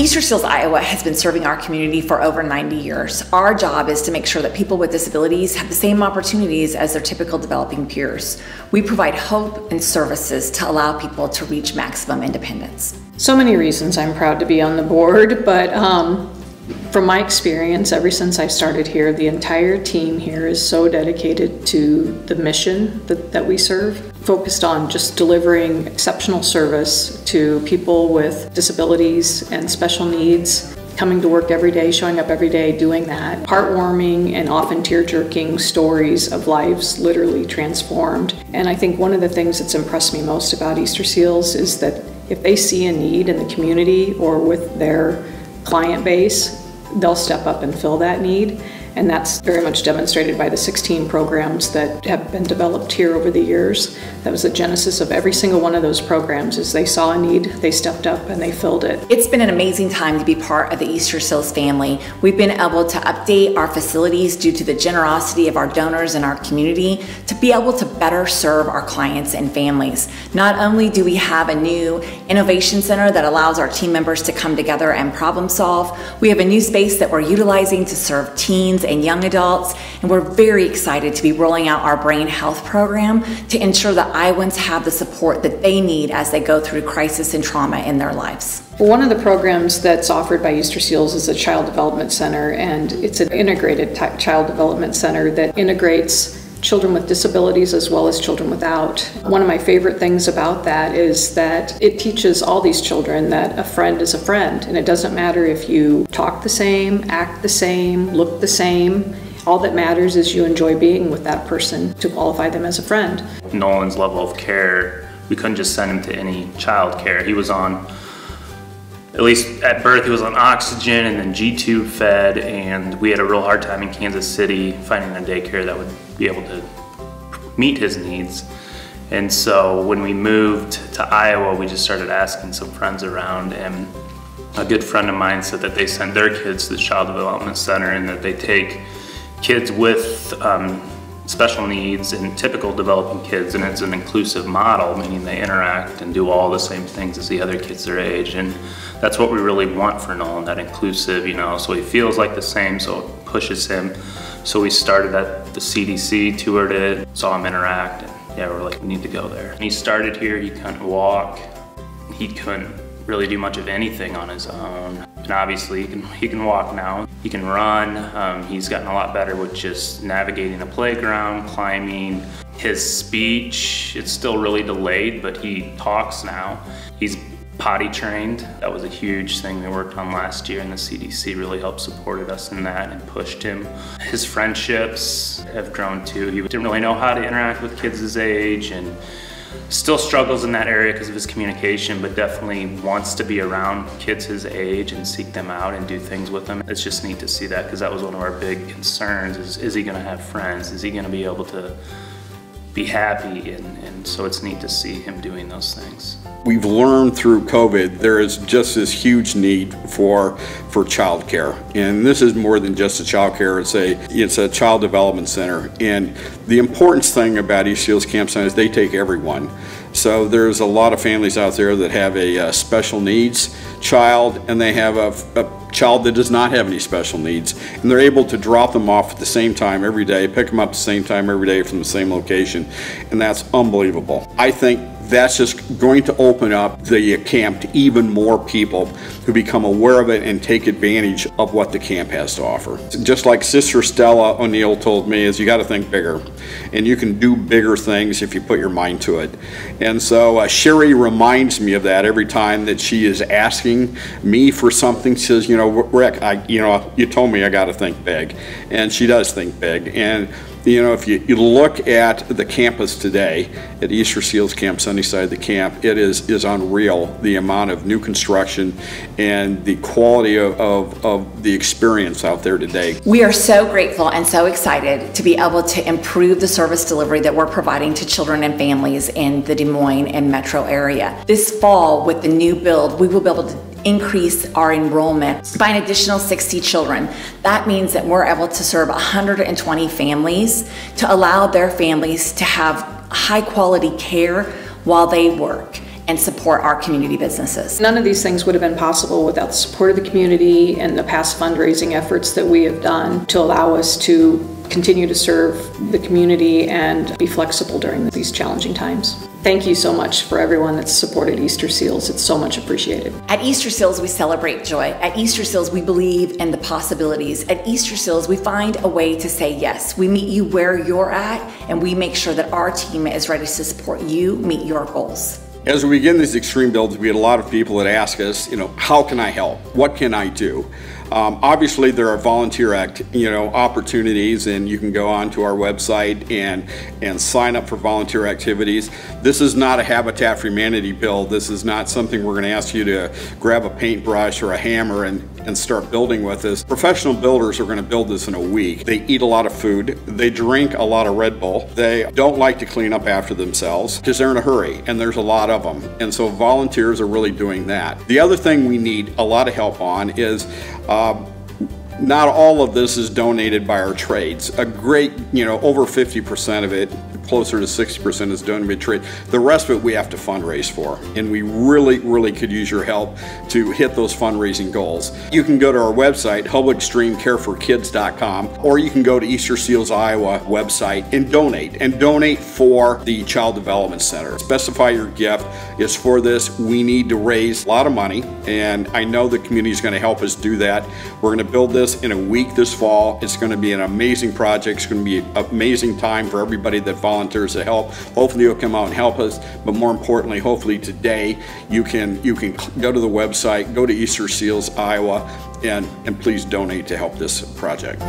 Easter Seals Iowa has been serving our community for over 90 years. Our job is to make sure that people with disabilities have the same opportunities as their typical developing peers. We provide hope and services to allow people to reach maximum independence. So many reasons I'm proud to be on the board, but from my experience, ever since I started here, the entire team here is so dedicated to the mission that we serve, focused on just delivering exceptional service to people with disabilities and special needs, coming to work every day, showing up every day, doing that. Heartwarming and often tear-jerking stories of lives literally transformed. And I think one of the things that's impressed me most about Easter Seals is that if they see a need in the community or with their client base, they'll step up and fill that need. And that's very much demonstrated by the 16 programs that have been developed here over the years. That was the genesis of every single one of those programs. Is they saw a need, they stepped up, and they filled it. It's been an amazing time to be part of the Easter Seals family. We've been able to update our facilities due to the generosity of our donors in our community to be able to better serve our clients and families. Not only do we have a new innovation center that allows our team members to come together and problem solve, we have a new space that we're utilizing to serve teens and young adults, and we're very excited to be rolling out our brain health program to ensure that Iowans have the support that they need as they go through crisis and trauma in their lives. Well, one of the programs that's offered by Easter Seals is a Child Development Center, and it's an integrated child development center that integrates children with disabilities as well as children without. One of my favorite things about that is that it teaches all these children that a friend is a friend, and it doesn't matter if you talk the same, act the same, look the same. All that matters is you enjoy being with that person to qualify them as a friend. Nolan's level of care, we couldn't just send him to any child care. He was on, at least at birth, he was on oxygen and then G-tube fed, and we had a real hard time in Kansas City finding a daycare that would be able to meet his needs. And so when we moved to Iowa, we just started asking some friends around, and a good friend of mine said that they send their kids to the Child Development Center and that they take kids with special needs and typical developing kids, and it's an inclusive model, meaning they interact and do all the same things as the other kids their age. And that's what we really want for Nolan, that inclusive, you know, so he feels like the same, so it pushes him. So we started at the CDC, toured it, saw him interact, and yeah, we're like, we need to go there. And he started here, he couldn't walk, he couldn't really do much of anything on his own. And obviously he can walk now, he can run, he's gotten a lot better with just navigating the playground, climbing. His speech, it's still really delayed, but he talks now. He's potty trained. That was a huge thing we worked on last year, and the CDC really helped supported us in that and pushed him. His friendships have grown too. He didn't really know how to interact with kids his age, and still struggles in that area because of his communication, but definitely wants to be around kids his age and seek them out and do things with them. It's just neat to see that, because that was one of our big concerns, is he gonna have friends? Is he gonna be able to be happy? And so it's neat to see him doing those things. We've learned through COVID there is just this huge need for childcare, and this is more than just a childcare. It's a child development center, and the important thing about East Seals Camp Center is they take everyone. So there's a lot of families out there that have a special needs child, and they have a child that does not have any special needs, and they're able to drop them off at the same time every day, pick them up at the same time every day from the same location, and that's unbelievable. I think that's just going to open up the camp to even more people who become aware of it and take advantage of what the camp has to offer. Just like Sister Stella O'Neill told me, is you got to think bigger, and you can do bigger things if you put your mind to it. And so Sherry reminds me of that every time that she is asking me for something. She says, you know, Rick, you told me I got to think big, and she does think big. And you know, if you look at the campus today at Easter Seals Camp Sunnyside, the camp, it is unreal, the amount of new construction and the quality of the experience out there today. We are so grateful and so excited to be able to improve the service delivery that we're providing to children and families in the Des Moines and metro area. This fall, with the new build, we will be able to increase our enrollment by an additional 60 children. That means that we're able to serve 120 families to allow their families to have high quality care while they work. and support our community businesses. None of these things would have been possible without the support of the community and the past fundraising efforts that we have done to allow us to continue to serve the community and be flexible during these challenging times. Thank you so much for everyone that's supported Easter Seals. It's so much appreciated. At Easter Seals, we celebrate joy. At Easter Seals, we believe in the possibilities. At Easter Seals, we find a way to say yes. We meet you where you're at, and we make sure that our team is ready to support you meet your goals. As we begin these extreme builds, we had a lot of people that ask us, how can I help? What can I do? Obviously, there are volunteer opportunities, and you can go onto our website and sign up for volunteer activities. This is not a Habitat for Humanity build. This is not something we're going to ask you to grab a paintbrush or a hammer and start building with us. Professional builders are going to build this in a week. They eat a lot of food. They drink a lot of Red Bull. They don't like to clean up after themselves because they're in a hurry, and there's a lot of them. And so volunteers are really doing that. The other thing we need a lot of help on is not all of this is donated by our trades. A great, over 50% of it, closer to 60% is donated by trade. The rest of it we have to fundraise for, and we really, really could use your help to hit those fundraising goals. You can go to our website, HubbleExtremeCareForKids.com, or you can go to Easter Seals Iowa website and donate for the Child Development Center. Specify your gift. It's for this. We need to raise a lot of money, and I know the community is going to help us do that. We're going to build this in a week this fall. It's going to be an amazing project. It's going to be an amazing time for everybody that volunteers to help. Hopefully you'll come out and help us, but more importantly, hopefully today you can go to the website, go to Easter Seals Iowa, and please donate to help this project.